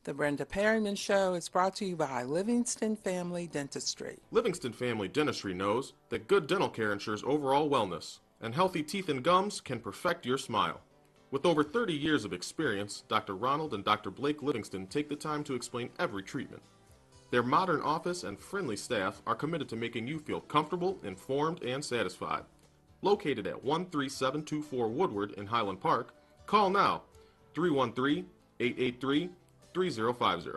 The Brenda Perryman Show is brought to you by Livingston Family Dentistry. Livingston Family Dentistry knows that good dental care ensures overall wellness, and healthy teeth and gums can perfect your smile. With over 30 years of experience, Dr. Ronald and Dr. Blake Livingston take the time to explain every treatment. Their modern office and friendly staff are committed to making you feel comfortable, informed, and satisfied. Located at 13724 Woodward in Highland Park, call now 313-883-3050.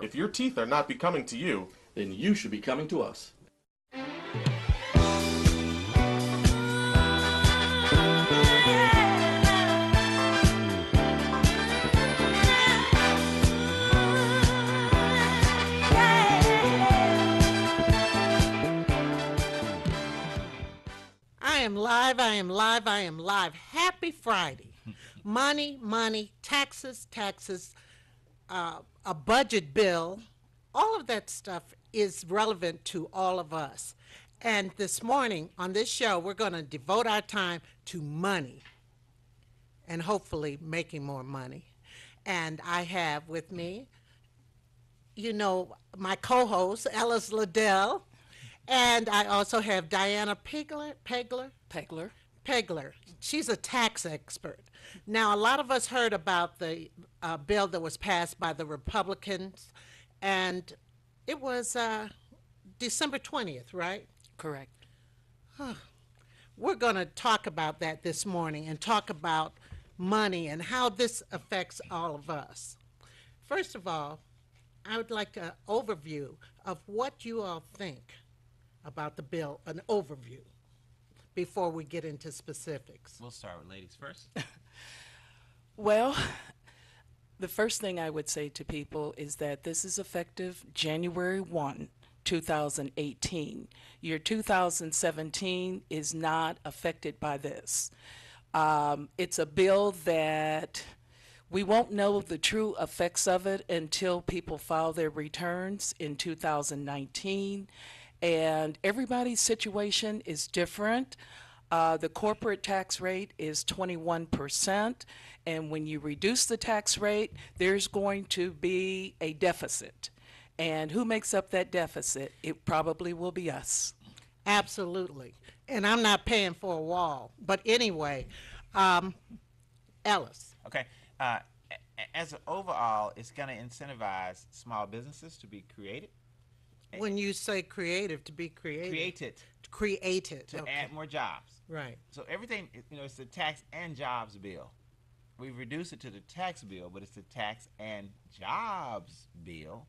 If your teeth are not becoming to you, then you should be coming to us. I am live, I am live, I am live. Happy Friday. Money, money, taxes, taxes, a budget bill, all of that stuff is relevant to all of us. And this morning on this show, we're going to devote our time to money and hopefully making more money. And I have with me, my co-host, Ellis Liddell. And I also have Diana Pegler. She's a tax expert. Now, a lot of us heard about the bill that was passed by the Republicans, and it was December 20th, right? Correct. We're going to talk about that this morning and talk about money and how this affects all of us. First of all, I would like an overview of what you all think about the bill, an overview, before we get into specifics. We'll start with ladies first. Well, the first thing I would say to people is that this is effective January 1, 2018. Year 2017 is not affected by this. It's a bill that we won't know the true effects of it until people file their returns in 2019. And everybody's situation is different. The corporate tax rate is 21%, and when you reduce the tax rate, there's going to be a deficit. And who makes up that deficit? It probably will be us. Absolutely. And I'm not paying for a wall. But anyway, Ellis. Okay. As an overall, it's going to incentivize small businesses to be creative. When you say creative, to be creative. Created. To Okay. add more jobs. Right. So everything, it's the tax and jobs bill. We've reduced it to the tax bill, but it's the tax and jobs bill.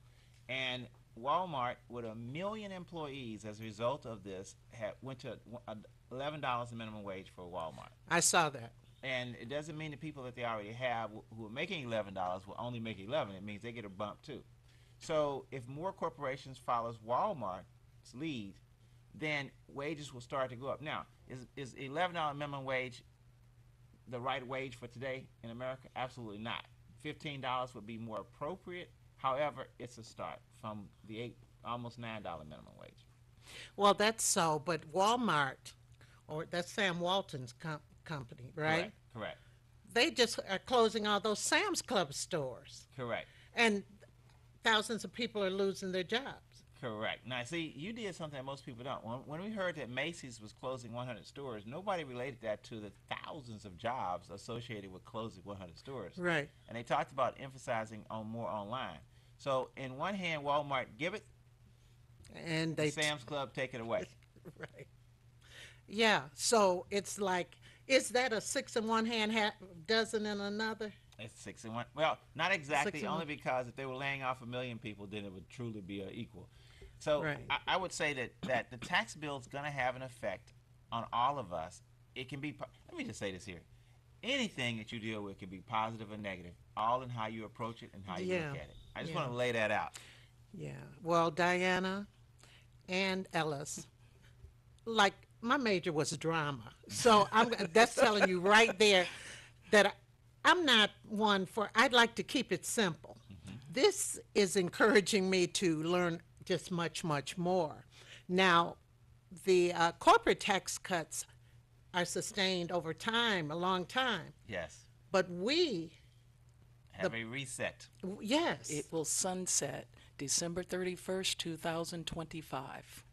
And Walmart, with 1 million employees as a result of this, went to $11 minimum wage for Walmart. I saw that. And it doesn't mean the people that they already have who are making $11 will only make 11. It means they get a bump too. So if more corporations follows Walmart's lead, then wages will start to go up. Now, is $11 minimum wage the right wage for today in America? Absolutely not. $15 would be more appropriate. However, it's a start from the almost $9 minimum wage. Well, that's so, but Walmart, or that's Sam Walton's company, right? Correct. They just are closing all those Sam's Club stores. Correct. And thousands of people are losing their jobs. Correct. Now, see, you did something that most people don't. When we heard that Macy's was closing 100 stores, nobody related that to the thousands of jobs associated with closing 100 stores. Right. And they talked about emphasizing on more online. So, in one hand, Walmart give it, and they Sam's Club take it away. Right. Yeah. So it's like, is that a 6 in one hand, dozen in another? It's 6 in one. Well, not exactly, only 1. because if they were laying off 1 million people, then it would truly be equal. So Right. I would say that the tax bill is going to have an effect on all of us. It can be, let me just say this here. Anything that you deal with can be positive or negative, all in how you approach it and how you look at it. I just want to lay that out. Yeah. Well, Diana and Ellis, like, my major was drama. So that's telling you right there that I'm not one for, I'd like to keep it simple. Mm-hmm. This is encouraging me to learn just much, much more. Now, the corporate tax cuts are sustained over time, a long time. Yes. But we Have a reset. Yes. It will sunset December 31st, 2025.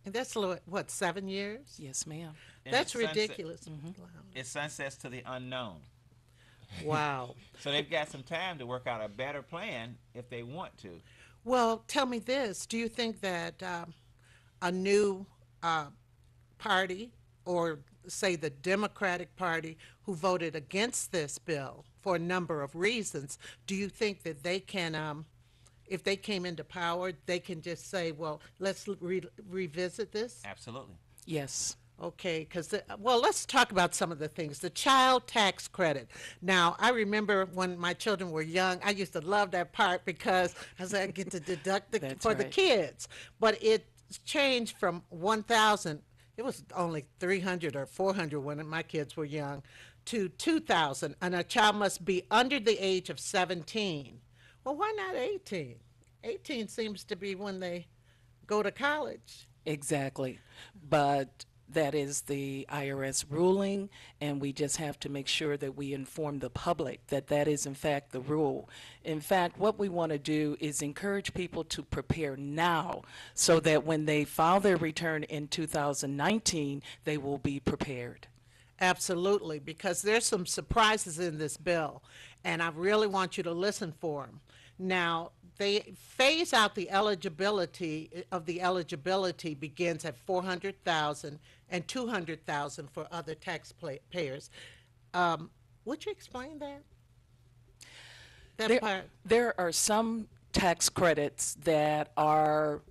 And that's what, 7 years? Yes, ma'am. And That's it sunset- ridiculous. It sunsets to the unknown. Wow. So they've got some time to work out a better plan if they want to. Well, tell me this. Do you think that a new party, or say the Democratic Party, who voted against this bill for a number of reasons, do you think that they can, if they came into power, they can just say, well, let's revisit this? Absolutely. Yes. Okay, because, well, let's talk about some of the things. The child tax credit. Now, I remember when my children were young, I used to love that part because I said I get to deduct That's for the right. kids. But it changed from 1,000, it was only 300 or 400 when my kids were young, to 2,000. And a child must be under the age of 17. Well, why not 18? 18 seems to be when they go to college. Exactly. But that is the IRS ruling, and we just have to make sure that we inform the public that that is, in fact, the rule. In fact, what we want to do is encourage people to prepare now so that when they file their return in 2019, they will be prepared. Absolutely, because there's some surprises in this bill, and I really want you to listen for them. Now, they phase out the eligibility begins at 400,000 and 200,000 for other taxpayers. Would you explain that? That There, part. there are some tax credits that are,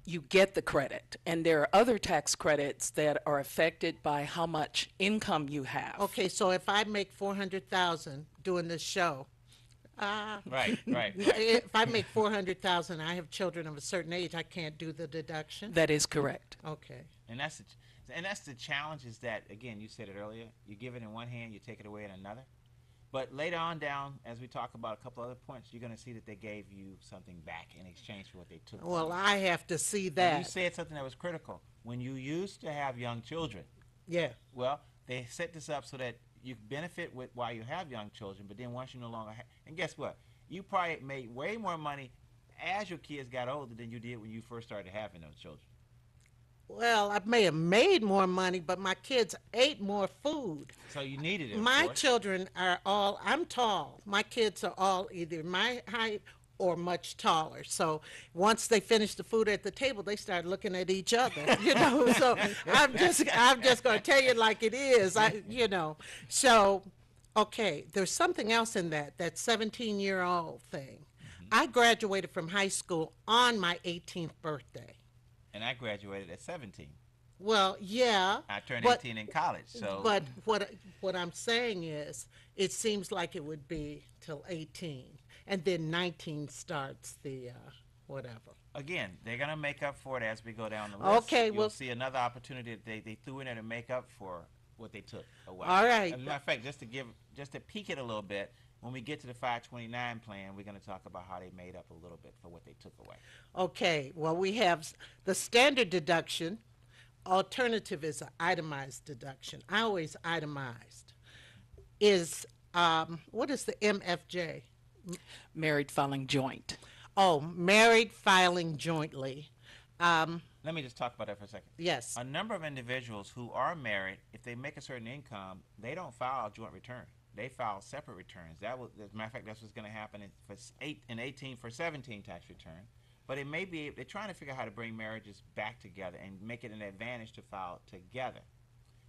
you get the credit, and there are other tax credits that are affected by how much income you have. Okay, so if I make 400,000 doing this show, Right. if I make 400,000, I have children of a certain age, I can't do the deduction. That is correct. Okay. And that's the challenge is that, again, you said it earlier, you give it in one hand, you take it away in another. But later on down, as we talk about a couple other points, you're going to see that they gave you something back in exchange for what they took. Well, I have to see And that. you said something that was critical. When you used to have young children, Yeah. well, they set this up so that you benefit with while you have young children, but then once you no longer have, and guess what? You probably made way more money as your kids got older than you did when you first started having those children. Well, I may have made more money, but my kids ate more food. So you needed it. Of My course. children are all, I'm tall. My kids are all either my height or much taller. So once they finish the food at the table, they start looking at each other, So I'm just going to tell you like it is, So, okay, there's something else in that 17-year-old thing. I graduated from high school on my 18th birthday. And I graduated at 17. Well, yeah. I turned but- 18 in college. So But what I'm saying is, it seems like it would be till 18, and then 19 starts the whatever. again, they're going to make up for it as we go down the list. Okay, You'll well- see another opportunity that they threw in there to make up for what they took away. All right. As a matter of fact, just to peek it a little bit, when we get to the 529 plan, we're going to talk about how they made up a little bit for what they took away. Okay, well, we have the standard deduction. Alternative is an itemized deduction. I always itemized. Is what is the MFJ? Married filing joint. Oh, married filing jointly. Let me just talk about that for a second. Yes. A number of individuals who are married, if they make a certain income, they don't file a joint return. They file separate returns. As a matter of fact, that's what's going to happen in 18 for 17 tax return. But it may be they're trying to figure out how to bring marriages back together and make it an advantage to file together.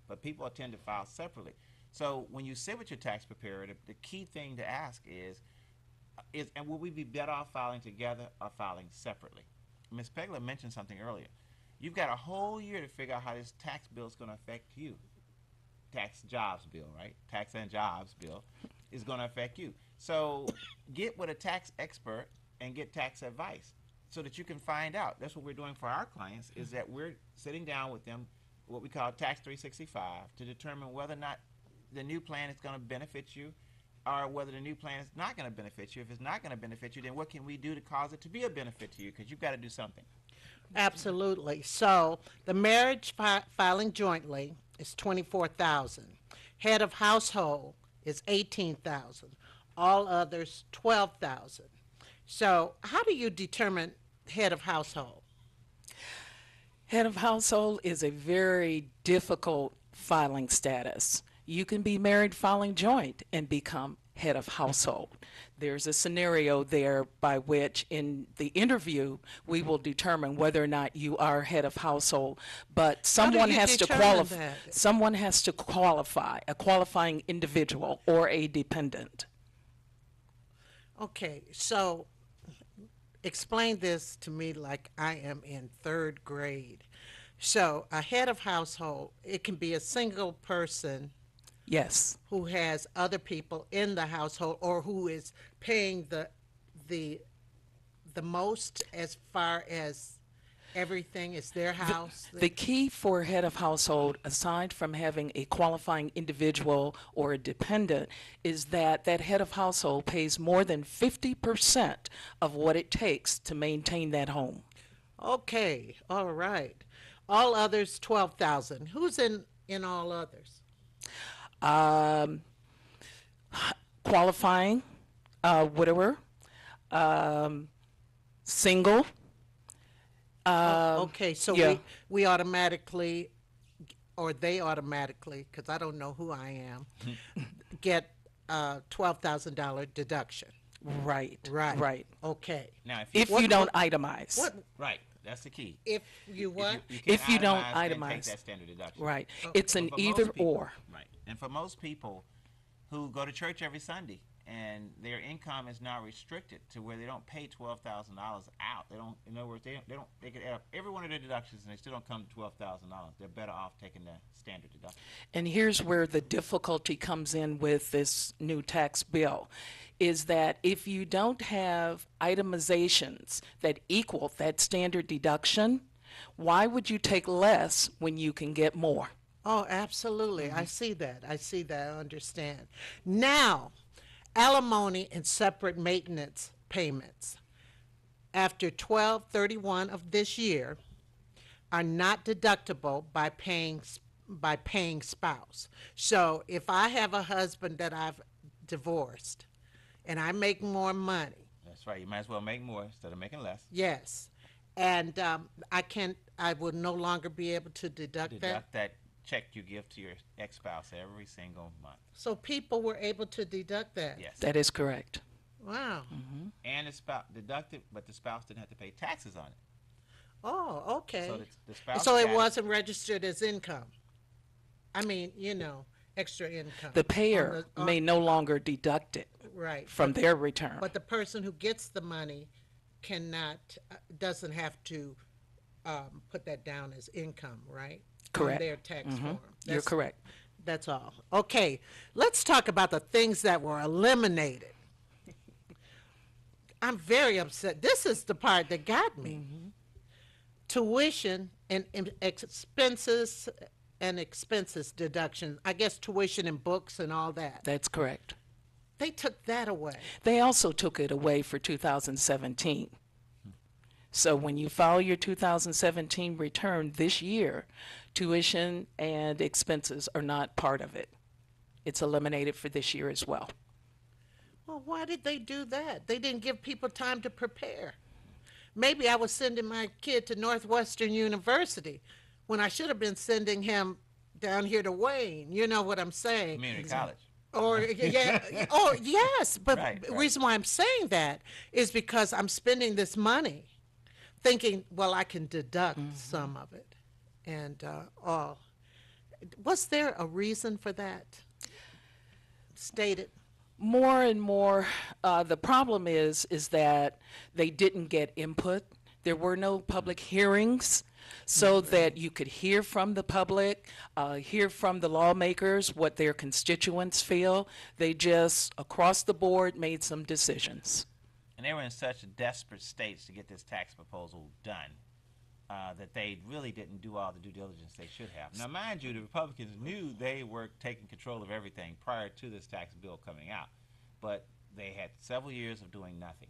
But people tend to file separately. So when you sit with your tax preparer, the key thing to ask is and will we be better off filing together or filing separately? Ms. Pegler mentioned something earlier. You've got a whole year to figure out how this tax bill is going to affect you. Tax jobs bill, right? Tax and jobs bill is going to affect you. So get with a tax expert and get tax advice so that you can find out. That's what we're doing for our clients, is that we're sitting down with them, what we call Tax 365, to determine whether or not the new plan is going to benefit you or whether the new plan is not going to benefit you. If it's not going to benefit you, then what can we do to cause it to be a benefit to you? Because you've got to do something. Absolutely. So the marriage filing jointly is 24,000. Head of household is 18,000. All others 12,000. So, how do you determine head of household? Head of household is a very difficult filing status. You can be married filing joint and become head of household. There's a scenario there by which in the interview we will determine whether or not you are head of household, but someone you has to determine qualify. that? Someone has to qualify, a qualifying individual or a dependent. Okay, so explain this to me like I am in third grade. So, a head of household, it can be a single person Yes. who has other people in the household or who is paying the the most as far as everything is their house. The key for head of household, aside from having a qualifying individual or a dependent, is that that head of household pays more than 50% of what it takes to maintain that home. Okay, all right. All others 12,000. Who's in all others? Um, Qualifying, widower, single. Okay, so yeah. we automatically, or they automatically, because I don't know who I am, get a $12,000 deduction. Right. Right. Right. Okay. Now, If you don't itemize. What right, that's the key. if you what? If you don't and take itemize. that standard deduction. Right. It's an But for either most people- or. Right. And for most people who go to church every Sunday and their income is now restricted to where they don't pay $12,000 out. They don't. In other words, they could add up every one of their deductions and they still don't come to $12,000. They're better off taking the standard deduction. And here's where the difficulty comes in with this new tax bill, is that if you don't have itemizations that equal that standard deduction, why would you take less when you can get more? Oh, absolutely. I see that. I see that. I understand. Now, alimony and separate maintenance payments after 12/31 of this year are not deductible by paying spouse. So, if I have a husband that I've divorced and I make more money, That's right. You might as well make more instead of making less. yes, and I will no longer be able to deduct that. Deduct that check you give to your ex-spouse every single month. So people were able to deduct that. Yes. That is correct. Wow. And the spouse deducted, but the spouse didn't have to pay taxes on it. Oh, okay. So the spouse So it got it. wasn't registered as income. I mean, extra income. The payer on may no longer deduct it right from their return. But the person who gets the money doesn't have to put that down as income, right? Correct. On their tax form. You're correct. That's all. Okay, let's talk about the things that were eliminated. I'm very upset. This is the part that got me. Tuition and expenses deduction. I guess tuition and books and all that. That's correct. They took that away. They also took it away for 2017. So when you file your 2017 return this year, tuition and expenses are not part of it. It's eliminated for this year as well. Well, why did they do that? They didn't give people time to prepare. Maybe I was sending my kid to Northwestern University when I should have been sending him down here to Wayne. You know what I'm saying? Community college. Or yeah, oh yes, but Right, the right. reason why I'm saying that is because I'm spending this money, thinking, well, I can deduct some of it, and all. Was there a reason for that? Stated. More and more, the problem is that they didn't get input. There were no public hearings so that you could hear from the public, hear from the lawmakers what their constituents feel. They just, across the board, made some decisions. And they were in such desperate states to get this tax proposal done that they really didn't do all the due diligence they should have. Now, mind you, the Republicans knew they were taking control of everything prior to this tax bill coming out, but they had several years of doing nothing.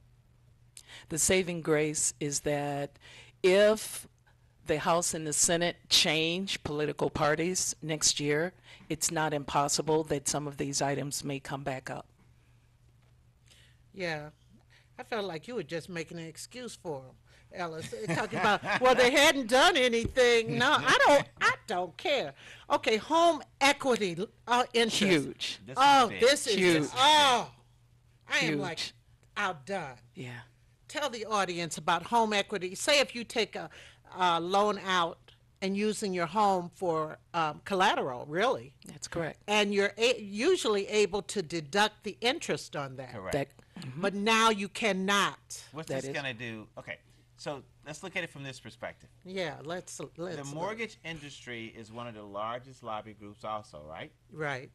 The saving grace is that if the House and the Senate change political parties next year, it's not impossible that some of these items may come back up. Yeah. I felt like you were just making an excuse for them, Ellis. Talking about, well, they hadn't done anything. No, I don't care. Okay, home equity interest. Huge. This Oh, is big. this is Huge. oh, I am Huge. like outdone. Yeah. Tell the audience about home equity. Say if you take a loan out and using your home for collateral, really, That's correct. and you're usually able to deduct the interest on that. Correct. That, But now you cannot. What's That this is- going to do? Okay, so let's look at it from this perspective. Yeah, let's The look. mortgage industry is one of the largest lobby groups also, right? Right.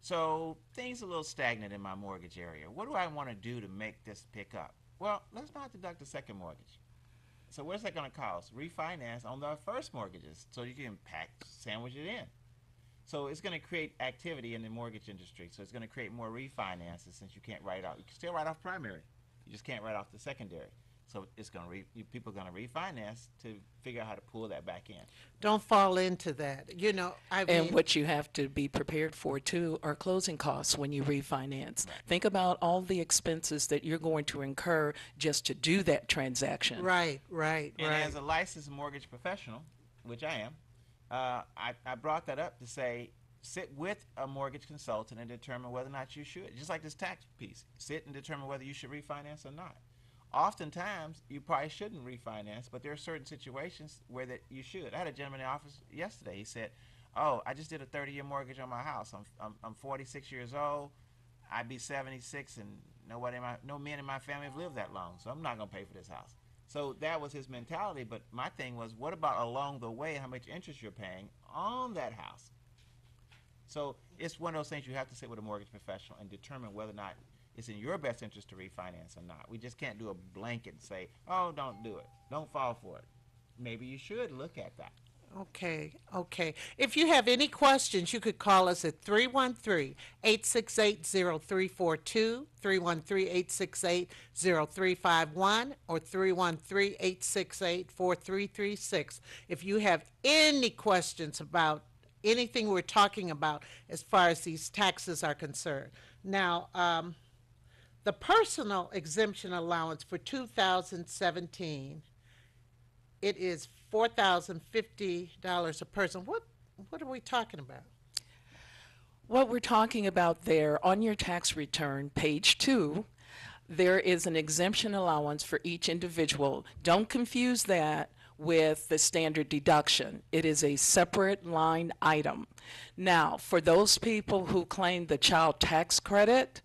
So things are a little stagnant in my mortgage area. What do I want to do to make this pick up? Well, let's not deduct the second mortgage. So what's that going to cost? Refinance on the first mortgages so you can sandwich it in. So it's going to create activity in the mortgage industry. So it's going to create more refinances since you can't write off. You can still write off primary. You just can't write off the secondary. So it's going to people are going to refinance to figure out how to pull that back in. Don't fall into that. You know, I and mean, what you have to be prepared for too are closing costs when you refinance. Think about all the expenses that you're going to incur just to do that transaction. right, right, And right. as a licensed mortgage professional, which I am, I brought that up to say sit with a mortgage consultant and determine whether or not you should. Just like this tax piece, sit and determine whether you should refinance or not. Oftentimes, you probably shouldn't refinance, but there are certain situations where that you should. I had a gentleman in the office yesterday. He said, "Oh, I just did a 30-year mortgage on my house. I'm 46 years old. I'd be 76, and no men in my family have lived that long, so I'm not gonna pay for this house." So that was his mentality. But my thing was, what about along the way? How much interest you're paying on that house? So it's one of those things you have to sit with a mortgage professional and determine whether or not it's in your best interest to refinance or not. We just can't do a blanket and say, "Oh, don't do it. Don't fall for it." Maybe you should look at that. Okay, okay. If you have any questions, you could call us at 313-868-0342, 313-868-0351, or 313-868-4336. If you have any questions about anything we're talking about as far as these taxes are concerned. Now, the personal exemption allowance for 2017, it is $4,050 a person. What are we talking about? What we're talking about there on your tax return, page 2, there is an exemption allowance for each individual. Don't confuse that with the standard deduction. It is a separate line item. Now, for those people who claim the child tax credit,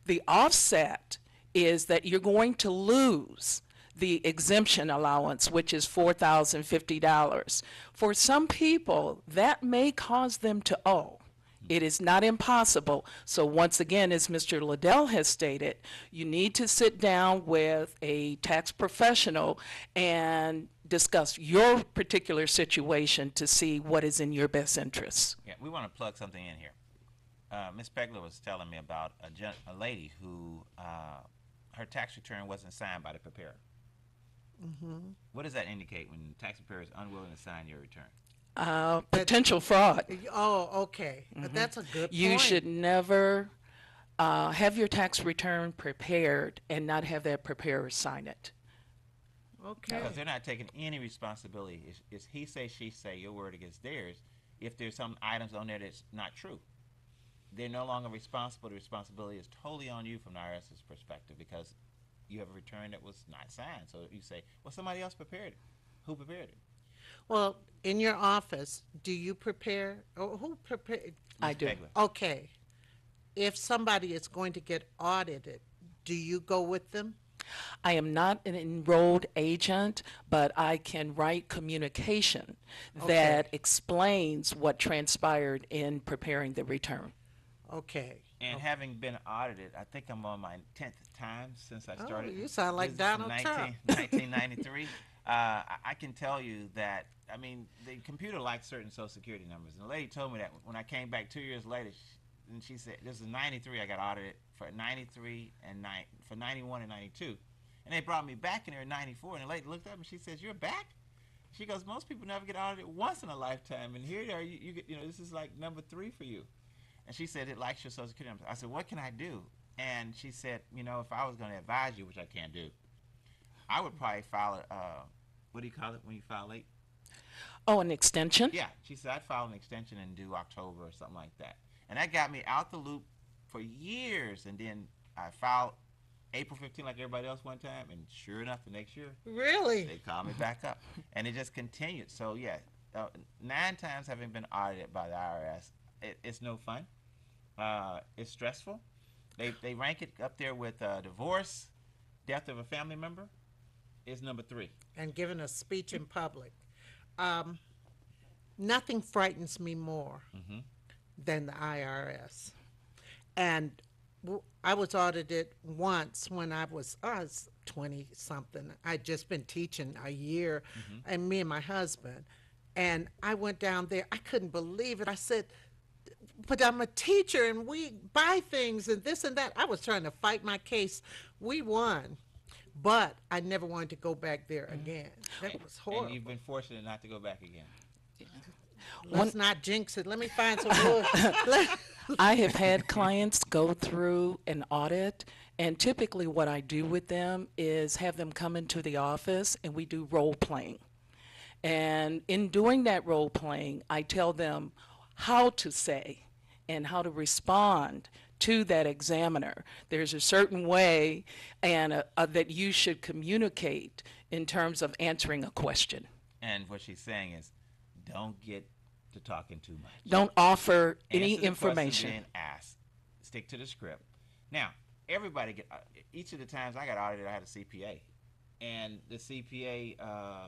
the offset is that you're going to lose the exemption allowance, which is $4,050. For some people, that may cause them to owe. It is not impossible. So once again, as Mr. Liddell has stated, you need to sit down with a tax professional and discuss your particular situation to see what is in your best interest. Yeah, we want to plug something in here. Ms. Pegler was telling me about a lady who her tax return wasn't signed by the preparer. What does that indicate when the tax preparer is unwilling to sign your return? Potential fraud. Oh, okay. That's a good You point. should never have your tax return prepared and not have that preparer sign it. Okay. Because they're not taking any responsibility. It's he say, she say, your word against theirs. If there's some items on there that's not true, they're no longer responsible. The responsibility is totally on you from the IRS's perspective because you have a return that was not signed. So you say, well, somebody else prepared it. Who prepared it? Well, in your office, do you prepare, or who prepare? I Ms. do. Pegler. Okay. If somebody is going to get audited, do you go with them? I am not an enrolled agent, but I can write communication that explains what transpired in preparing the return. Okay. And having been audited, I think I'm on my 10th time since I started. you sound like This is from Donald Trump. 1993. I can tell you that, I mean, the computer likes certain Social Security numbers. And the lady told me that when I came back 2 years later, and she said, this is 93, I got audited for 93 and for 91 and 92. And they brought me back in there in 94, and the lady looked up and she says, "You're back?" She goes, most people never get audited once in a lifetime, and here you are, you get, this is like number 3 for you. And she said, it likes your Social Security number. I said, what can I do? And she said, if I was going to advise you, which I can't do, I would probably file what do you call it when you file late? Oh, an extension? Yeah, she said, I'd file an extension and do October or something like that. And that got me out the loop for years, and then I filed April 15 like everybody else one time, and sure enough, the next year, Really? they called me back up. And it just continued. So, yeah, 9 times having been audited by the IRS, it's no fun. It's stressful. They rank it up there with divorce, death of a family member is number 3. And giving a speech in public. Nothing frightens me more than the IRS. And I was audited once when I was 20-something. I'd just been teaching a year, and me and my husband. And I went down there. I couldn't believe it. I said, but I'm a teacher, and we buy things and this and that. I was trying to fight my case. We won. But I never wanted to go back there again. That was horrible. And you've been fortunate not to go back again. Let's not jinx it. Let me find some wood. I have had clients go through an audit, and typically what I do with them is have them come into the office and we do role playing. And in doing that role playing, I tell them how to say and how to respond to that examiner. There's a certain way and that you should communicate in terms of answering a question. And what she's saying is, don't get to talking too much. Don't offer any Answer the question information. being asked. Stick to the script. Now, everybody get each of the times I got audited, I had a CPA, and the CPA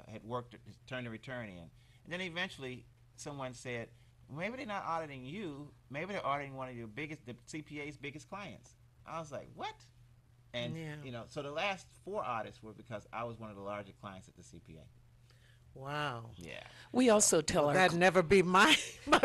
had worked, turned the return in, and then eventually someone said, maybe they're not auditing you. Maybe they're auditing one of your the CPA's biggest clients. I was like, what? And so the last 4 audits were because I was one of the larger clients at the CPA. Wow. Yeah. We also tell our That'd never be my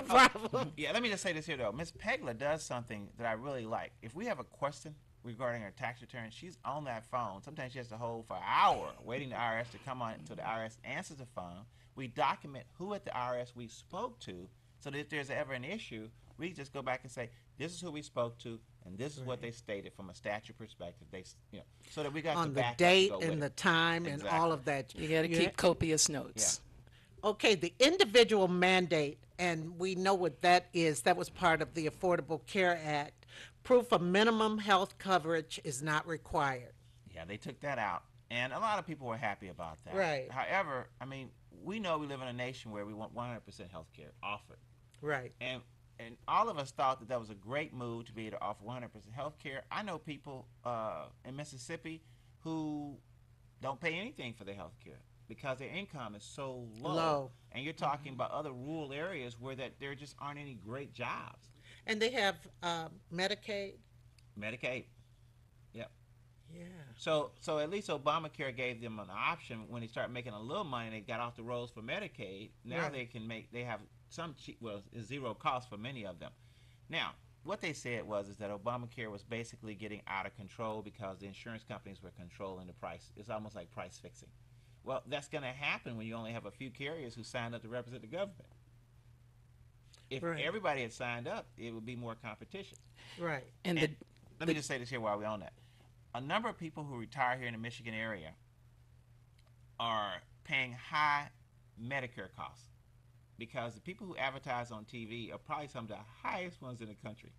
problem. Yeah, let me just say this here, though. Ms. Pegler does something that I really like. If we have a question regarding her tax return, she's on that phone. Sometimes she has to hold for an hour waiting the IRS to come on until the IRS answers the phone. We document who at the IRS we spoke to, so that if there's ever an issue, we just go back and say, this is who we spoke to, and this is what they stated from a statute perspective. They, so that we got On to the back date up to go and with the it. time and all of that. You got to keep copious notes. Okay, the individual mandate, and we know what that is. That was part of the Affordable Care Act. Proof of minimum health coverage is not required. Yeah, they took that out, and a lot of people were happy about that. Right. However, I mean, we know we live in a nation where we want 100% health care offered. Right. And all of us thought that was a great move to be able to offer 100% health care. I know people in Mississippi who don't pay anything for their health care because their income is so low. And you're talking about other rural areas where there just aren't any great jobs. And they have Medicaid. Medicaid. Yep. Yeah. So at least Obamacare gave them an option when they started making a little money. They got off the rolls for Medicaid. Now they have some cheap, it's zero cost for many of them. Now, what they said is that Obamacare was basically getting out of control because the insurance companies were controlling the price. It's almost like price fixing. Well, that's going to happen when you only have a few carriers who signed up to represent the government. If everybody had signed up, it would be more competition. Right. And let me just say this here while we're on that. A number of people who retire here in the Michigan area are paying high Medicare costs because the people who advertise on TV are probably some of the highest ones in the country.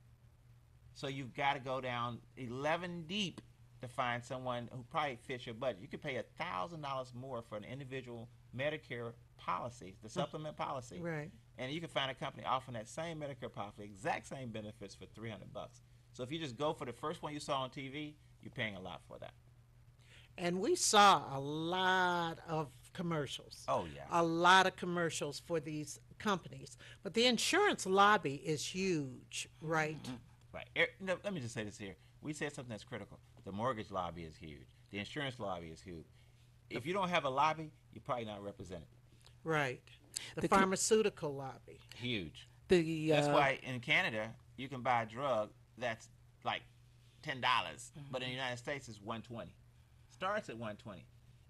So you've got to go down 11 deep to find someone who probably fits your budget. You could pay $1,000 more for an individual Medicare policy, the supplement policy. Right. And you can find a company offering that same Medicare policy, exact same benefits for $300. So if you just go for the first one you saw on TV, you're paying a lot for that. And we saw a lot of commercials. Oh, yeah. A lot of commercials for these companies. But the insurance lobby is huge, right? Right. Let me just say this here. We said something that's critical. The mortgage lobby is huge. The insurance lobby is huge. If you don't have a lobby, you're probably not represented. Right. The pharmaceutical lobby. Huge. That's why in Canada, you can buy a drug that's like $10, but in the United States it's $120. Starts at $120.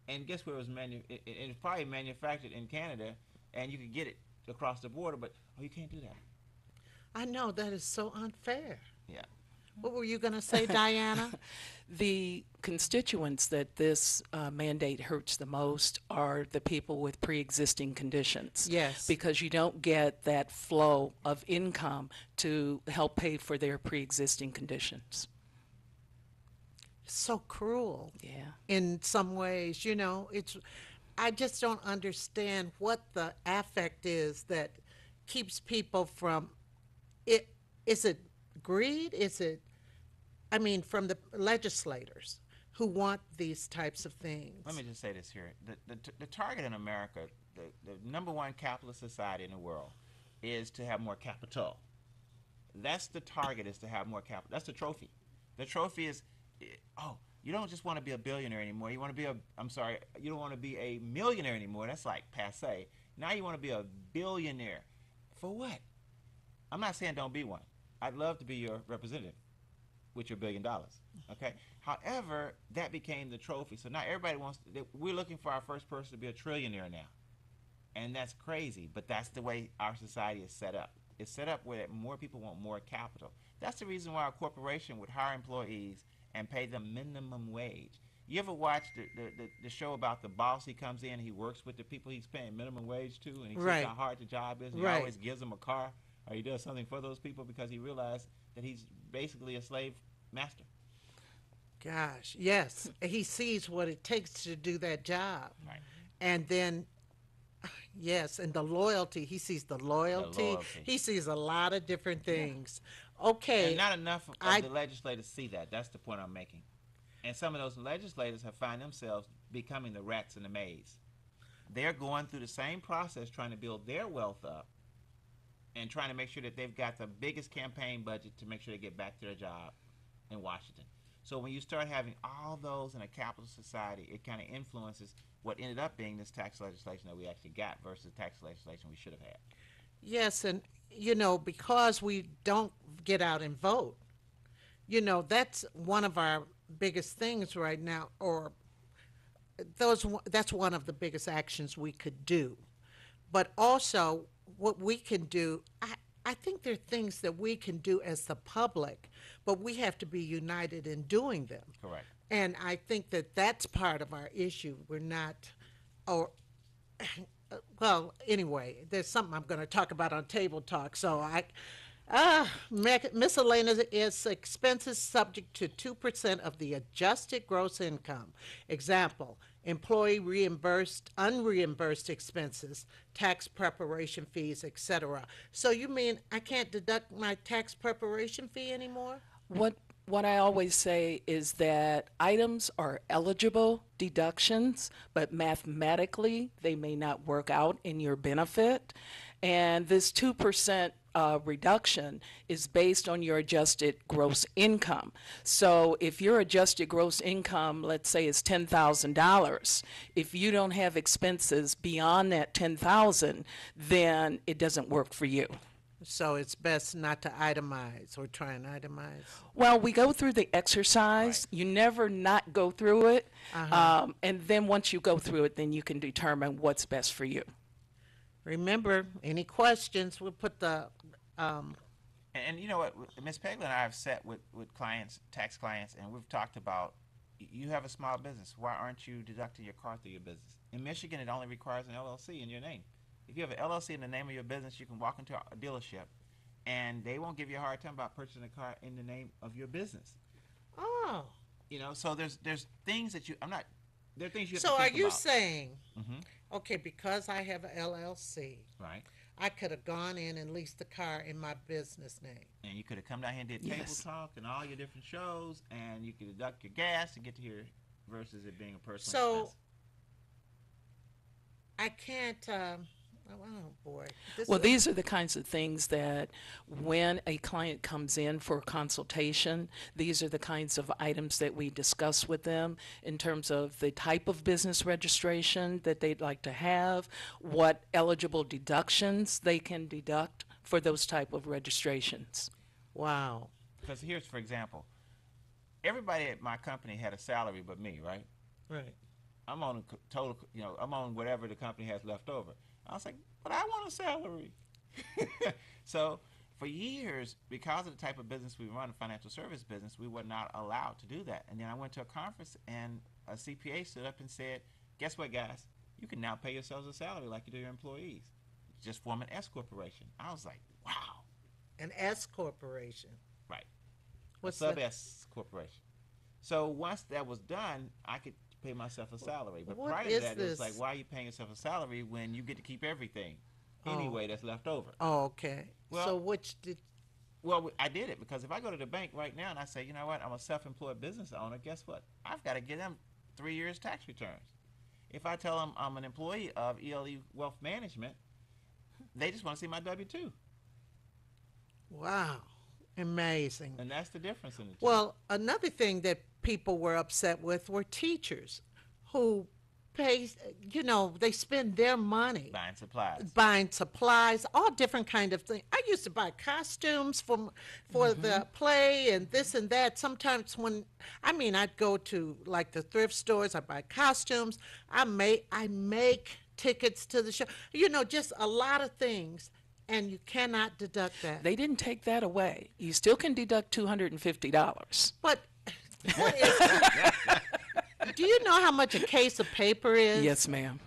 and guess where it was it's probably manufactured in Canada, and you could get it across the border, but you can't do that. I know that is so unfair. Yeah. What were you going to say, Diana? The constituents that this mandate hurts the most are the people with pre-existing conditions. Yes. Because you don't get that flow of income to help pay for their pre-existing conditions. So cruel. Yeah. In some ways, I just don't understand what the affect is that keeps people from it. Is it greed? Is it, from the legislators who want these types of things? Let me just say this here. The target in America, the number one capitalist society in the world, is to have more capital. That's the target, is to have more capital. That's the trophy. The trophy is, you don't just want to be a billionaire anymore. You want to be you don't want to be a millionaire anymore. That's like passe. Now you want to be a billionaire. For what? I'm not saying don't be one. I'd love to be your representative with your $1 billion. Okay? However, that became the trophy. So now everybody we're looking for our first person to be a trillionaire now. And that's crazy, but that's the way our society is set up. It's set up where more people want more capital. That's the reason why a corporation would hire employees and pay them minimum wage. You ever watch the show about the boss? He comes in, he works with the people he's paying minimum wage to, and he sees how hard the job is, and he always gives them a car, or he does something for those people because he realized that he's basically a slave master. Gosh, yes. He sees what it takes to do that job. Right. And then, yes, and the loyalty. He sees the loyalty. He sees a lot of different things. Okay. And not enough of the legislators see that. That's the point I'm making. And some of those legislators have found themselves becoming the rats in the maze. They're going through the same process, trying to build their wealth up and trying to make sure that they've got the biggest campaign budget to make sure they get back to their job in Washington. So when you start having all those in a capitalist society, it kind of influences what ended up being this tax legislation that we actually got versus the tax legislation we should have had. Yes, and, because we don't get out and vote, that's one of our biggest things right now, or that's one of the biggest actions we could do. But also, what we can do, I think there are things that we can do as the public, but we have to be united in doing them. Correct. And I think that that's part of our issue. We're not, well, anyway, there's something I'm going to talk about on Table Talk. So miscellaneous expenses subject to 2% of the adjusted gross income. Example, employee reimbursed, unreimbursed expenses, tax preparation fees, etc. So you mean I can't deduct my tax preparation fee anymore? What I always say is that items are eligible deductions, but mathematically they may not work out in your benefit. And this 2% reduction is based on your adjusted gross income. So if your adjusted gross income, let's say, is $10,000, if you don't have expenses beyond that $10,000, then it doesn't work for you. So it's best not to itemize or try and itemize? Well, we go through the exercise. Right. You never not go through it. And then once you go through it, then you can determine what's best for you. Remember, any questions, we'll put the... And you know what, Ms. Pegler and I have sat with clients, tax clients, and we've talked about, you have a small business. Why aren't you deducting your car through your business? In Michigan, it only requires an LLC in your name. If you have an LLC in the name of your business, you can walk into a dealership, and they won't give you a hard time about purchasing a car in the name of your business. Oh. So there's things that there are things you have to think about. So are you saying, okay, because I have an LLC, right? I could have gone in and leased the car in my business name. And you could have come down here and did Table Talk and all your different shows, and you could deduct your gas to get to here versus it being a personal expense. I can't... oh boy. These are the kinds of things that when a client comes in for a consultation, these are the kinds of items that we discuss with them in terms of the type of business registration that they'd like to have, what eligible deductions they can deduct for those type of registrations. Wow. Because here's, for example, everybody at my company had a salary but me, right? Right. I'm on total, I'm on whatever the company has left over. I was like, but I want a salary. So for years, because of the type of business we run, a financial service business, we were not allowed to do that. And then I went to a conference, and a CPA stood up and said, guess what, guys? You can now pay yourselves a salary like you do your employees. Just form an S corporation. I was like, wow. An S corporation. Right. What's Sub that? S corporation. So once that was done, I could pay myself a salary. But What prior to is that, it was this? like, why are you paying yourself a salary when you get to keep everything Oh. anyway that's left over? Oh, okay. Well- So which did? Well, I did it because if I go to the bank right now and I say, you know what, I'm a self-employed business owner, guess what? I've got to give them 3 years tax returns. If I tell them I'm an employee of ELE Wealth Management, they just want to see my W-2. Wow, amazing. And that's the difference in the two. Well, another thing that people were upset with were teachers who pay, they spend their money Buying supplies. buying supplies, all different kind of things. I used to buy costumes for the play and this and that. Sometimes I'd go to like the thrift stores, I buy costumes, I make tickets to the show, just a lot of things, and you cannot deduct that. They didn't take that away. You still can deduct $250. But what is do you know how much a case of paper is? Yes, ma'am.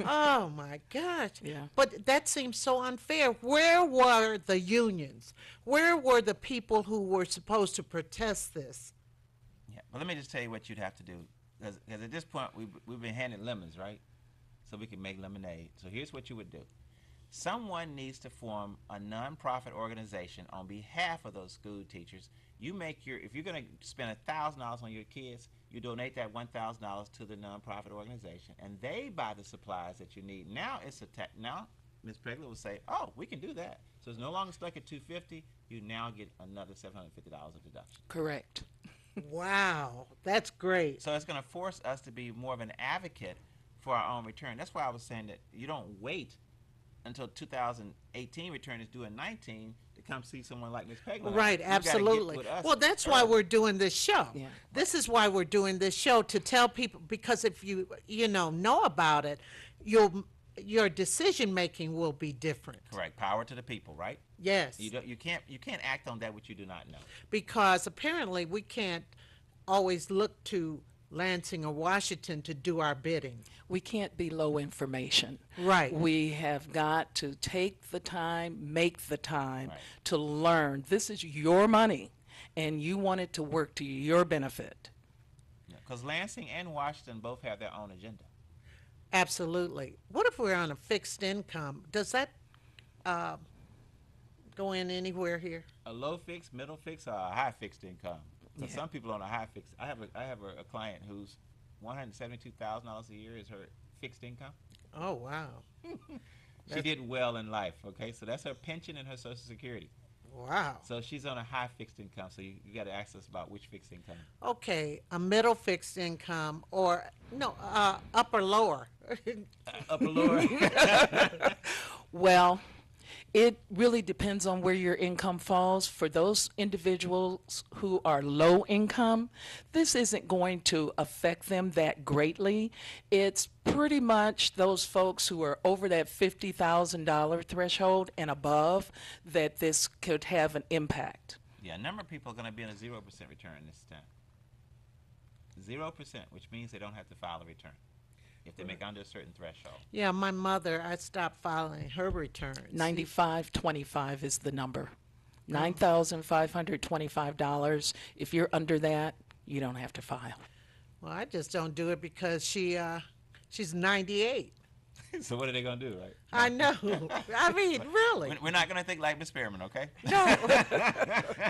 Oh my gosh. Yeah. But that seems so unfair. Where were the unions? Where were the people who were supposed to protest this? Yeah, but let me just tell you what you'd have to do. Because at this point, we've been handed lemons, right? So we can make lemonade. So here's what you would do. Someone needs to form a nonprofit organization on behalf of those school teachers. If you're going to spend $1,000 on your kids, you donate that $1,000 to the nonprofit organization, and they buy the supplies that you need. Now now Ms. Pregler will say, "Oh, we can do that." So it's no longer stuck at $250. You now get another $750 of deduction. Correct. Wow, that's great. So it's going to force us to be more of an advocate for our own return. That's why I was saying that you don't wait until 2018 return is due in 19 to come see someone like Ms. Pegler. Right, You gotta get absolutely. with us Well, that's why early. we're doing this show. Yeah. This is why we're doing this show, to tell people, because if you know about it, your decision making will be different. Correct. Power to the people, right? Yes. You can't act on that which you do not know. Because apparently we can't always look to Lansing or Washington to do our bidding. We can't be low information. Right. We have got to take the time, make the time Right. to learn. This is your money, and you want it to work to your benefit. Because Lansing and Washington both have their own agenda. Absolutely. What if we're on a fixed income? Does that go in anywhere here? A low fixed, middle fixed, or a high fixed income. So Yeah. some people on a high fixed. I have a client whose $172,000 a year is her fixed income. Oh, wow. She did well in life. Okay, so that's her pension and her Social Security. Wow. So she's on a high fixed income. So you got to ask us about which fixed income. Okay, a middle fixed income, or no, upper lower. Upper lower. Well, it really depends on where your income falls. For those individuals who are low income, this isn't going to affect them that greatly. It's pretty much those folks who are over that $50,000 threshold and above that this could have an impact. Yeah, a number of people are going to be in a 0% return this time. 0%, which means they don't have to file a return if they make under a certain threshold. Yeah, my mother, I stopped filing her returns. 9525 is the number. $9,525. If you're under that, you don't have to file. Well, I just don't do it because she's 98. So what are they going to do, right? I know. I mean, really. We're not going to think like Miss Perryman, okay? No,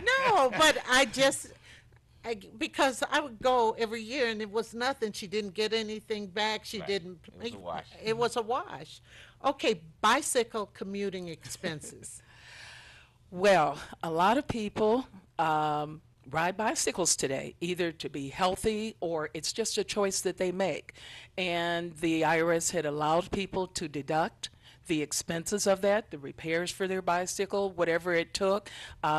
no, but because I would go every year and it was nothing. She didn't get anything back. She Right. didn't. It was a wash. It was a wash. Okay, bicycle commuting expenses. Well, a lot of people ride bicycles today, either to be healthy or it's just a choice that they make. And the IRS had allowed people to deduct the expenses of that, the repairs for their bicycle, whatever it took.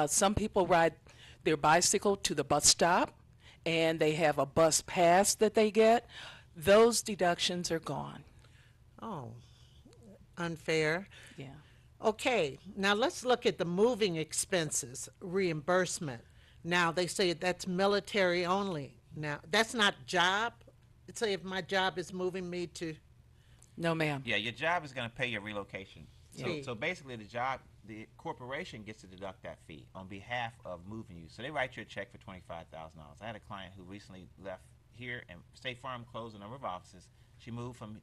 Some people ride their bicycle to the bus stop, and they have a bus pass that they get. those deductions are gone. Oh, unfair. Yeah. Okay, now let's look at the moving expenses reimbursement. Now they say that's military only. Now that's not job. Say if my job is moving me to No, ma'am. Yeah, your job is going to pay your relocation. Yeah. So basically, the corporation gets to deduct that fee on behalf of moving you. So they write you a check for $25,000. I had a client who recently left here, and State Farm closed a number of offices. She moved from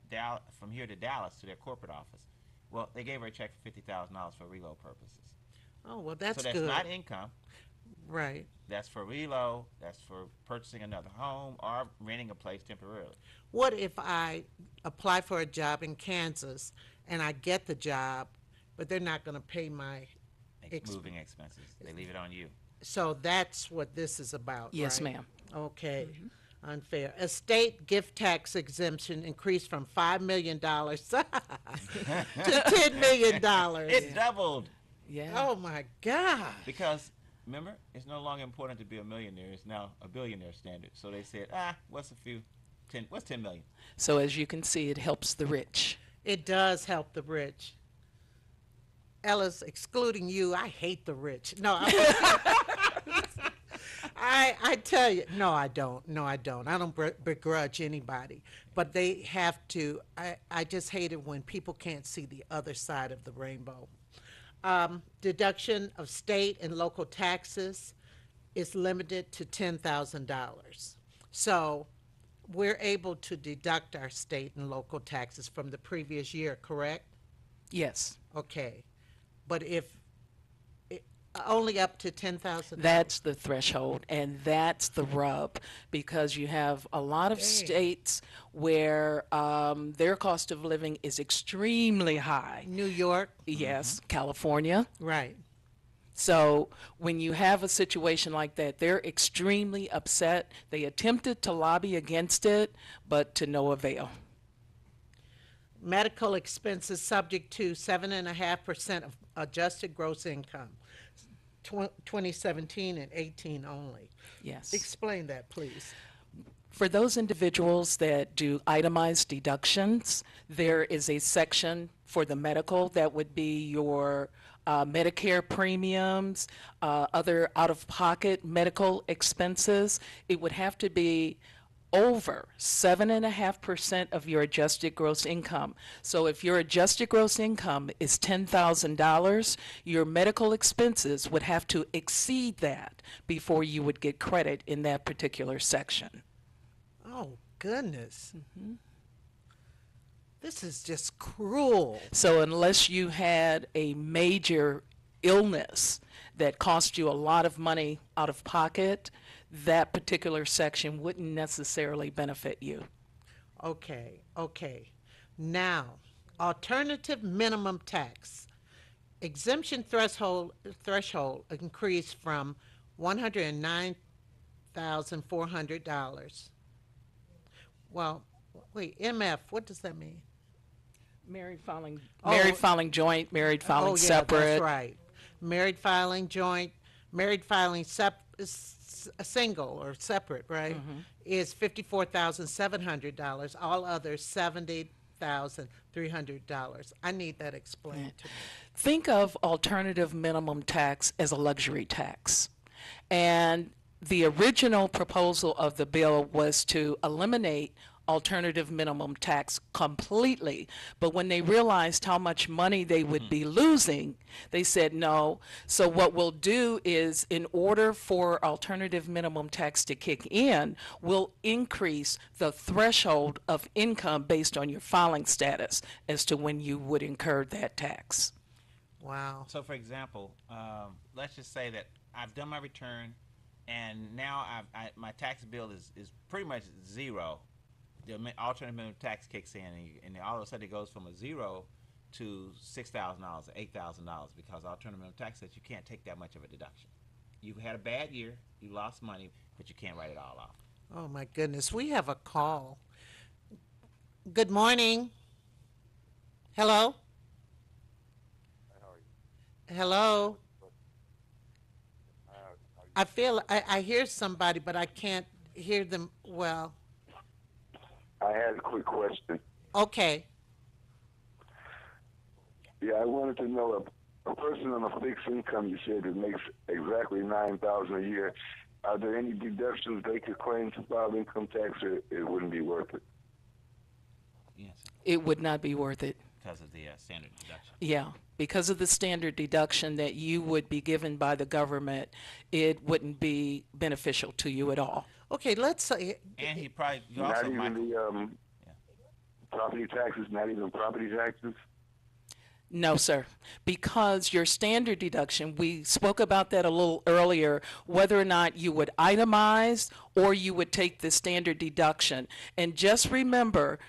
here to Dallas to their corporate office. Well, they gave her a check for $50,000 for reload purposes. oh well that's So that's good. not income. Right. That's for reload. That's for purchasing another home or renting a place temporarily. What if I apply for a job in Kansas and I get the job, but they're not going to pay my Moving expenses. They leave it on you. so that's what this is about. Yes, right? ma'am. Okay. Unfair. Estate gift tax exemption increased from $5 million to $10 million. It doubled Yeah. Oh my God. because remember, it's no longer important to be a millionaire. It's now a billionaire standard. So they said, what's 10 million? So as you can see, it helps the rich. It does help the rich. Ellis, excluding you, I hate the rich. No, I tell you, no, I don't. No, I don't. I don't begrudge anybody, but they have to. I just hate it when people can't see the other side of the rainbow. Deduction of state and local taxes is limited to $10,000. So we're able to deduct our state and local taxes from the previous year, correct? Yes. Okay. But if only up to 10,000. That's the threshold, and that's the rub, because you have a lot of states where their cost of living is extremely high. New York. Yes, California. Right. So when you have a situation like that, they're extremely upset. They attempted to lobby against it, but to no avail. Medical expenses subject to 7.5% of adjusted gross income, 2017 and 18 only. Yes. Explain that, please. For those individuals that do itemized deductions, there is a section for the medical that would be your Medicare premiums, other out-of-pocket medical expenses. It would have to be over 7.5% of your adjusted gross income. So if your adjusted gross income is $10,000, your medical expenses would have to exceed that before you would get credit in that particular section. Oh, goodness. This is just cruel. So unless you had a major illness that cost you a lot of money out of pocket, that particular section wouldn't necessarily benefit you. Okay, okay. Now, alternative minimum tax. Exemption threshold increased from $109,400. Well, wait, MF, what does that mean? Married filing, Oh. married filing joint, married filing Oh, yeah, separate. that's right. Married filing joint, married filing a single or separate, right? Is $54,700. All others $70,300. I need that explained to me. Think of alternative minimum tax as a luxury tax. And the original proposal of the bill was to eliminate alternative minimum tax completely. But when they realized how much money they would be losing, they said no. So what we'll do is, in order for alternative minimum tax to kick in, we'll increase the threshold of income based on your filing status as to when you would incur that tax. Wow. So, for example, let's just say that I've done my return, and now my tax bill is pretty much zero. The alternative minimum tax kicks in, and all of a sudden it goes from a zero to $6,000 or $8,000 because alternative minimum tax says you can't take that much of a deduction. You had a bad year, you lost money, but you can't write it all off. Oh, my goodness. We have a call. Good morning. Hello? Hello? I hear somebody, but I can't hear them well. I had a quick question. Okay. Yeah, I wanted to know a person on a fixed income, you said, that makes exactly $9,000 a year. Are there any deductions they could claim to file income tax, or it wouldn't be worth it? Yes, It would not be worth it. because of the standard deduction. Yeah, because of the standard deduction that you would be given by the government, it wouldn't be beneficial to you at all. Okay, let's say, And he probably, you Not also even might, the property taxes, not even property taxes? No, sir. Because your standard deduction, we spoke about that a little earlier, whether or not you would itemize or you would take the standard deduction. And just remember,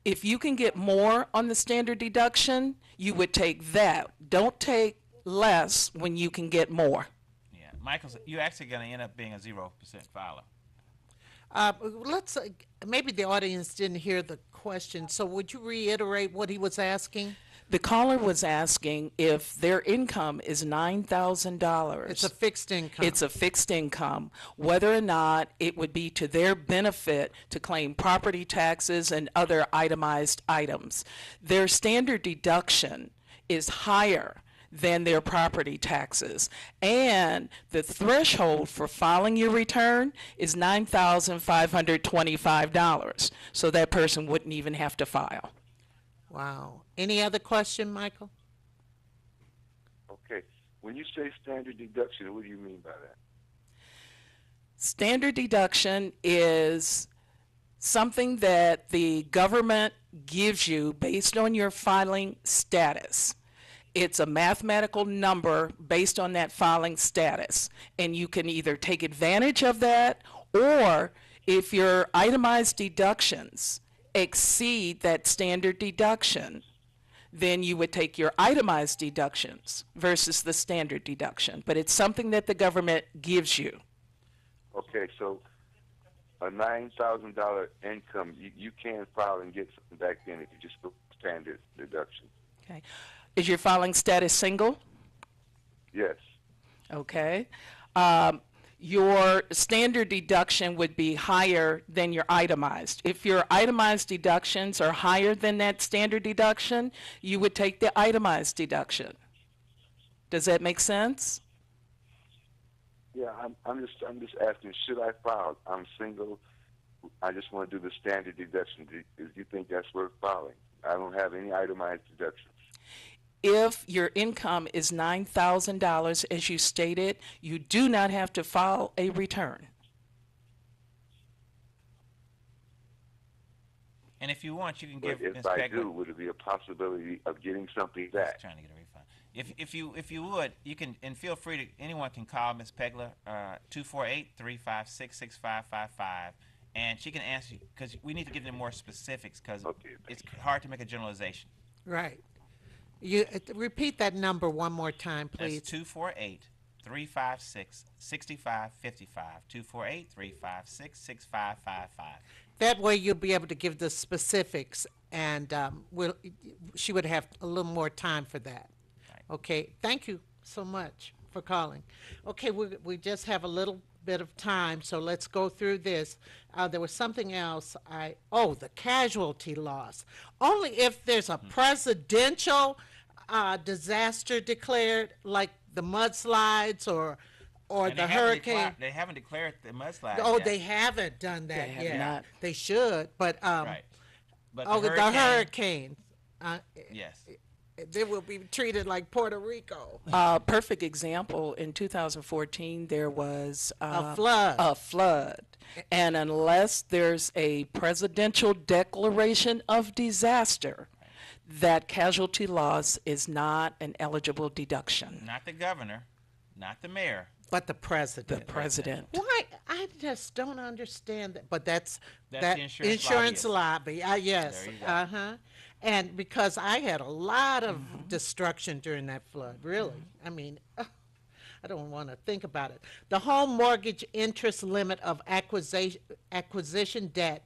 if you can get more on the standard deduction, you would take that. Don't take less when you can get more. yeah, Michael's, you're actually going to end up being a 0% filer. let's, maybe the audience didn't hear the question, so would you reiterate what he was asking? The caller was asking if their income is $9,000. It's a fixed income. It's a fixed income, whether or not it would be to their benefit to claim property taxes and other itemized items. Their standard deduction is higher than their property taxes, and the threshold for filing your return is $9,525, so that person wouldn't even have to file. Wow. Any other question, Michael? Okay. When you say standard deduction, what do you mean by that? Standard deduction is something that the government gives you based on your filing status. It's a mathematical number based on that filing status, and you can either take advantage of that, or if your itemized deductions exceed that standard deduction, then you would take your itemized deductions versus the standard deduction. But it's something that the government gives you. Okay, so a $9,000 income, you can file and get something back then if you just go standard deduction. Okay. Is your filing status single? Yes. Okay. Your standard deduction would be higher than your itemized. If your itemized deductions are higher than that standard deduction, you would take the itemized deduction. Does that make sense? Yeah, I'm just asking, should I file? I'm single. I just want to do the standard deduction. Do you think that's worth filing? I don't have any itemized deductions. If your income is $9,000, as you stated, you do not have to file a return. And if you want, you can But give if Ms. I Pegler, do, would it be a possibility of getting something He's back? trying to get a refund. If you would, you can, and feel free to, anyone can call Ms. Pegler, 248-356-6555, and she can answer you, because we need to get into more specifics, because Okay, it's hard to make a generalization. Right. You repeat that number one more time, please. That's 248-356-6555, 248-356-6555. That way you'll be able to give the specifics, and she would have a little more time for that. Right. Okay, thank you so much for calling. Okay, we just have a little bit of time, so let's go through this. There was something else. The casualty loss. Only if there's a presidential disaster declared, like the mudslides or And the hurricane. They haven't declared the mudslide Oh, yet. they haven't done that They have yet. not. They should, but Right. But the hurricane. Yes. They will be treated like Puerto Rico. Perfect example, in 2014, there was A flood. A flood. And unless there's a presidential declaration of disaster, that casualty loss is not an eligible deduction. Not the governor, not the mayor. But the president. The president. Why? I just don't understand that. But that's That's the insurance lobby. Yes. There you go. Uh-huh. And because I had a lot of destruction during that flood, really. I mean, I don't want to think about it. The home mortgage interest limit of acquisition debt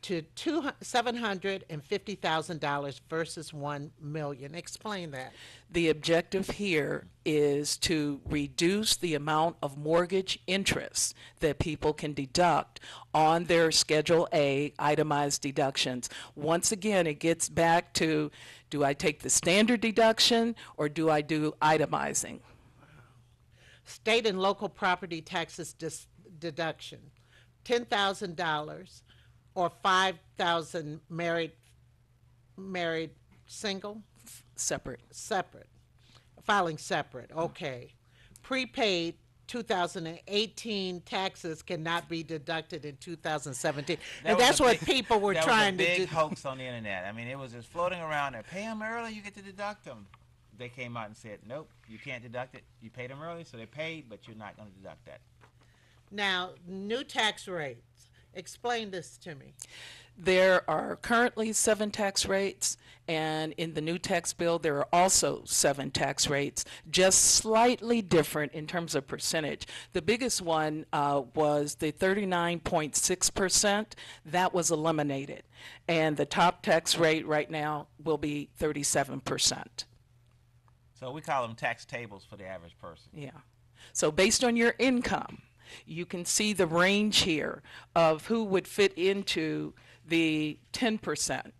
to $750,000 versus $1 million. Explain that. The objective here is to reduce the amount of mortgage interest that people can deduct on their Schedule A itemized deductions. Once again, it gets back to, do I take the standard deduction or do I do itemizing? State and local property taxes deduction, $10,000 or $5,000 married single. Separate. Filing separate. Okay. Prepaid 2018 taxes cannot be deducted in 2017. And that's what people were trying to do. That was a big hoax on the internet. I mean, it was just floating around there. Pay them early, you get to deduct them. They came out and said, nope, you can't deduct it. You paid them early, so they paid, but you're not going to deduct that. Now, new tax rates. Explain this to me. There are currently 7 tax rates, and in the new tax bill, there are also 7 tax rates, just slightly different in terms of percentage. The biggest one was the 39.6%. That was eliminated, and the top tax rate right now will be 37%. So we call them tax tables for the average person. Yeah. So based on your income, you can see the range here of who would fit into the 10%,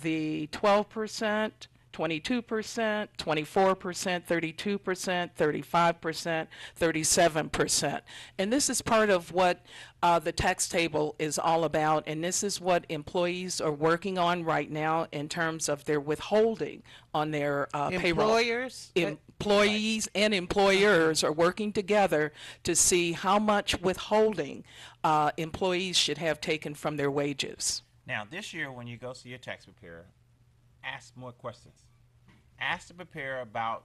the 12%, 22%, 24%, 32%, 35%, 37%. And this is part of what the tax table is all about, and this is what employees are working on right now in terms of their withholding on their payroll. Employees and employers are working together to see how much withholding employees should have taken from their wages. Now, this year when you go see your tax preparer, ask more questions. Ask the preparer about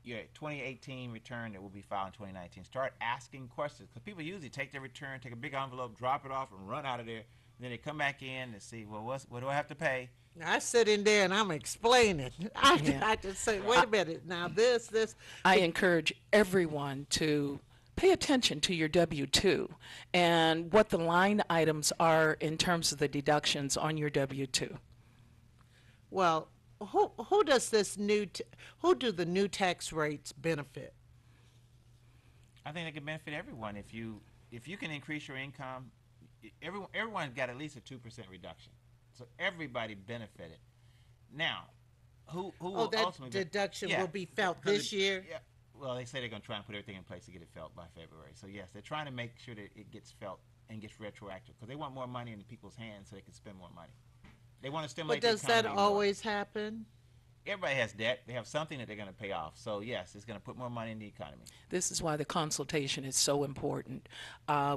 your 2018 return that will be filed in 2019. Start asking questions, because people usually take their return, take a big envelope, drop it off, and run out of there. And then they come back in and see, well, what do I have to pay? I sit in there and I'm explaining. I just say, wait a minute, now this. I encourage everyone to pay attention to your W-2 and what the line items are in terms of the deductions on your W-2. Well, who does this who do the new tax rates benefit? I think it can benefit everyone. If you can increase your income, everyone's got at least a 2% reduction. So everybody benefited. Now, who will that ultimately deduction will be felt this year? Yeah. Well, they say they're going to try and put everything in place to get it felt by February. So yes, they're trying to make sure that it gets felt and gets retroactive, because they want more money in people's hands so they can spend more money. They want to stimulate But does the that economy more. always happen? Everybody has debt. They have something that they're going to pay off. So yes, it's going to put more money in the economy. This is why the consultation is so important.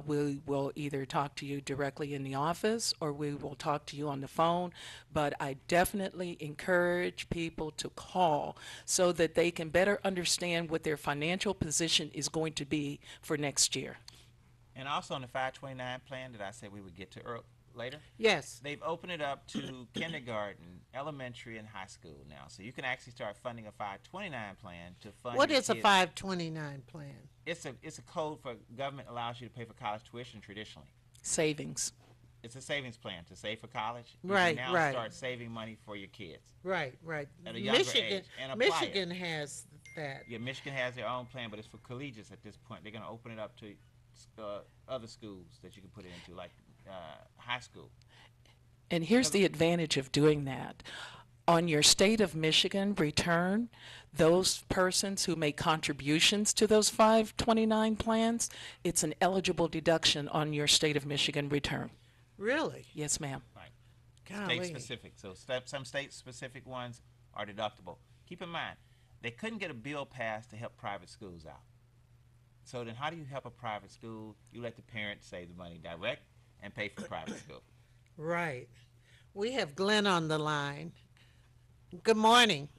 We will either talk to you directly in the office or we will talk to you on the phone, but I definitely encourage people to call so that they can better understand what their financial position is going to be for next year. And also on the 529 plan that I said we would get to later, Yes. they've opened it up to kindergarten, elementary, and high school now. So you can actually start funding a 529 plan to fund What your is a kids. 529 plan? It's a code for government allows you to pay for college tuition traditionally. Savings. It's a savings plan to save for college. Right, You can now right. start saving money for your kids. Right. At a younger Michigan, age, and apply Michigan has that. Yeah, Michigan has their own plan, but it's for collegiates at this point. They're going to open it up to other schools that you can put it into, like high school. And here's the advantage of doing that. On your state of Michigan return, those persons who make contributions to those 529 plans, it's an eligible deduction on your state of Michigan return. Really? Yes, ma'am. Right. Golly. State specific. So some state specific ones are deductible. Keep in mind, they couldn't get a bill passed to help private schools out. So then how do you help a private school? You let the parents save the money direct and pay for private school. Right. We have Glenn on the line. Good morning.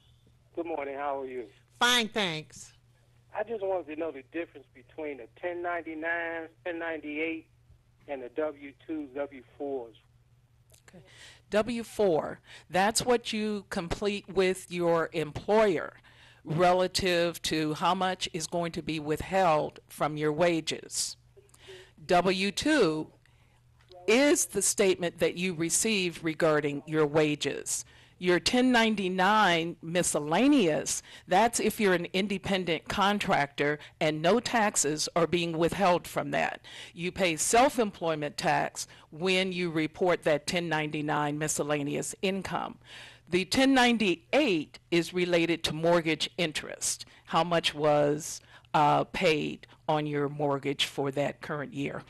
Good morning. How are you? Fine, thanks. I just wanted to know the difference between the 1099, 1098, and the W-2s, W-4s. Okay. W-4, that's what you complete with your employer relative to how much is going to be withheld from your wages. W-2 is the statement that you received regarding your wages. Your 1099 miscellaneous, that's if you're an independent contractor and no taxes are being withheld from that. You pay self-employment tax when you report that 1099 miscellaneous income. The 1098 is related to mortgage interest. How much was paid on your mortgage for that current year?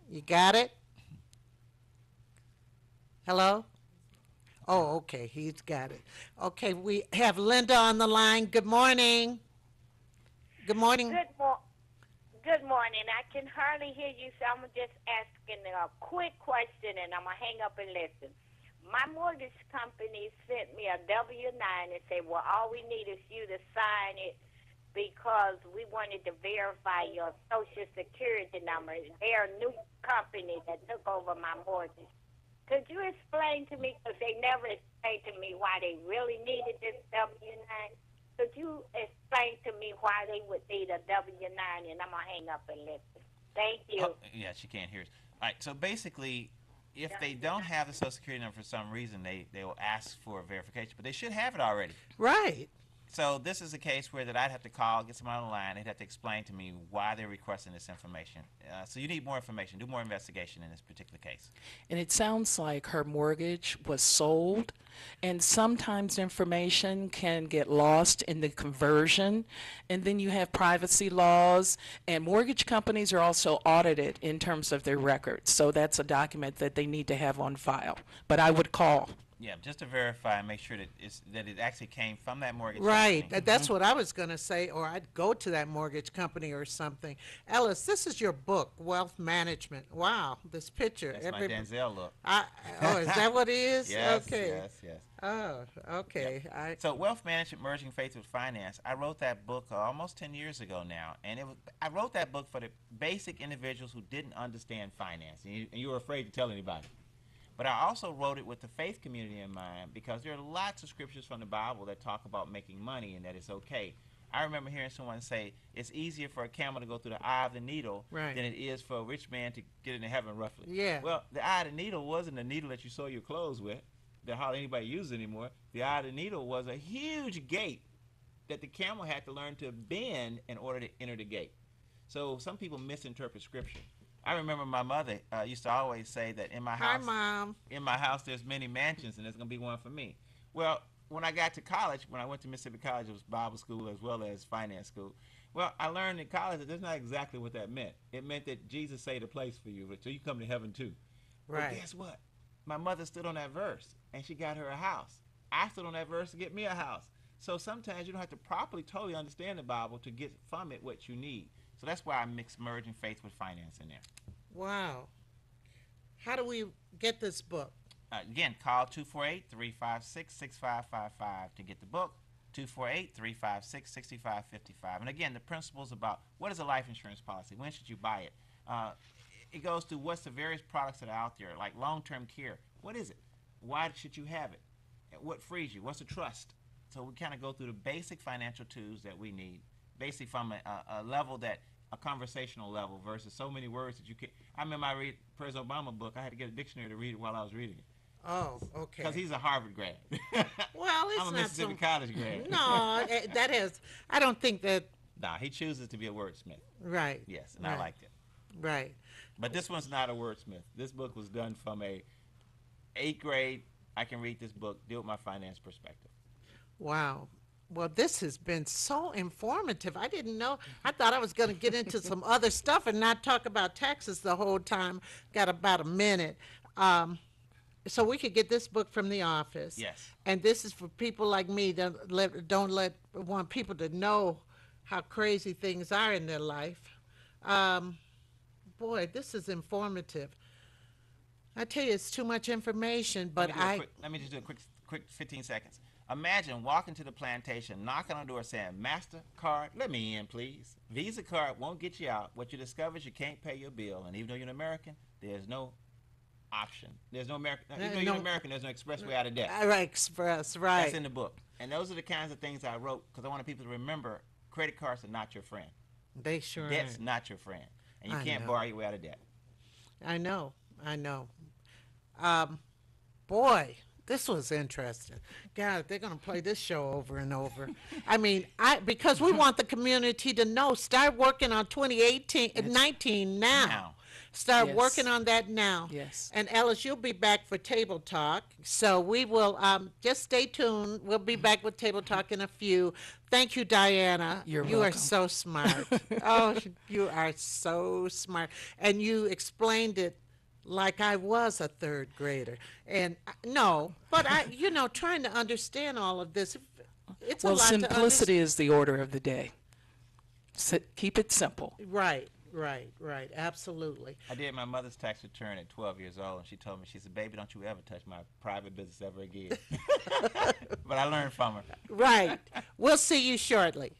You got it? Hello? Oh, okay, he's got it. Okay, we have Linda on the line. Good morning. Good morning. Good morning. I can hardly hear you, so I'm just asking a quick question, and I'm going to hang up and listen. My mortgage company sent me a W-9 and said, well, all we need is you to sign it because we wanted to verify your Social Security number. They're a new company that took over my mortgage. Could you explain to me, because they never explained to me why they really needed this W-9? Could you explain to me why they would need a W-9? And I'm going to hang up and listen. Thank you. Oh, yeah, she can't hear us. All right, so basically, if they don't have the Social Security number for some reason, they will ask for verification, but they should have it already. Right. So this is a case where that I'd have to call, get someone on the line. They'd have to explain to me why they're requesting this information. So you need more information. Do more investigation in this particular case. And it sounds like her mortgage was sold, and sometimes information can get lost in the conversion, and then you have privacy laws, and mortgage companies are also audited in terms of their records. So that's a document that they need to have on file. But I would call. Yeah, just to verify and make sure that it actually came from that mortgage Right. company. That's what I was going to say, or I'd go to that mortgage company or something. Ellis, this is your book, Wealth Management. Wow, this picture. That's my Denzel look. Oh, is that what it is? Yes, okay. yes. Oh, okay. Yep. So Wealth Management, Merging Faith with Finance, I wrote that book almost 10 years ago now. And I wrote that book for the basic individuals who didn't understand finance. And you were afraid to tell anybody. But I also wrote it with the faith community in mind because there are lots of scriptures from the Bible that talk about making money and that it's okay. I remember hearing someone say it's easier for a camel to go through the eye of the needle than it is for a rich man to get into heaven roughly. Yeah. Well, the eye of the needle wasn't the needle that you sew your clothes with that hardly anybody uses anymore. The eye of the needle was a huge gate that the camel had to learn to bend in order to enter the gate. So some people misinterpret scripture. I remember my mother used to always say that in my house, Hi, Mom. in my house there's many mansions and there's going to be one for me. Well, when I got to college, when I went to Mississippi College, it was Bible school as well as finance school. Well, I learned in college that that's not exactly what that meant. It meant that Jesus saved a place for you, so you come to heaven too. Right. But guess what? My mother stood on that verse and she got her a house. I stood on that verse to get me a house. So sometimes you don't have to properly totally understand the Bible to get from it what you need. So that's why I mix merging faith with finance in there. Wow. How do we get this book? Again, call 248-356-6555 to get the book, 248-356-6555. And again, the principles about what is a life insurance policy, when should you buy it? It goes to what's the various products that are out there, like long-term care. What is it? Why should you have it? What frees you? What's a trust? So we kind of go through the basic financial tools that we need, basically from a level that a conversational level versus so many words that you can't. I remember I read President Obama book. I had to get a dictionary to read it while I was reading it. Oh, okay. Because he's a Harvard grad. Well, it's I'm a not Mississippi College grad. No, that is. I don't think that. Nah, he chooses to be a wordsmith. Right. Yes, and right. I liked it. Right. But this one's not a wordsmith. This book was done from a 8th grade. I can read this book, deal with my finance perspective. Wow. Well, this has been so informative. I didn't know. I thought I was going to get into some other stuff and not talk about taxes the whole time. Got about a minute. So we could get this book from the office. Yes. And this is for people like me that want people to know how crazy things are in their life. Boy, this is informative. I tell you, it's too much information, but let me just do a quick 15 seconds. Imagine walking to the plantation, knocking on the door saying, MasterCard, let me in, please. Visa card won't get you out. What you discover is you can't pay your bill. And even though you're an American, there's no option. There's no American. Even though you're an American, there's no expressway out of debt. Right, express, right. That's in the book. And those are the kinds of things I wrote because I wanted people to remember credit cards are not your friend. They sure Debt's ain't. not your friend. And you I can't know. borrow your way out of debt. I know. I know. Boy, this was interesting. God, they're going to play this show over and over. I mean, because we want the community to know. Start working on 19 now. Now. Start Yes. working on that now. Yes. And Ellis, you'll be back for Table Talk. So we will just stay tuned. We'll be back with Table Talk in a few. Thank you, Diana. You're You are welcome. so smart. Oh, you are so smart. And you explained it like I was a third grader. And no, but trying to understand all of this, it's Well, a lot to simplicity is the order of the day. Keep it simple. Right. Absolutely. I did my mother's tax return at 12 years old, and she told me, she said, "Baby, don't you ever touch my private business ever again." But I learned from her. Right. We'll see you shortly.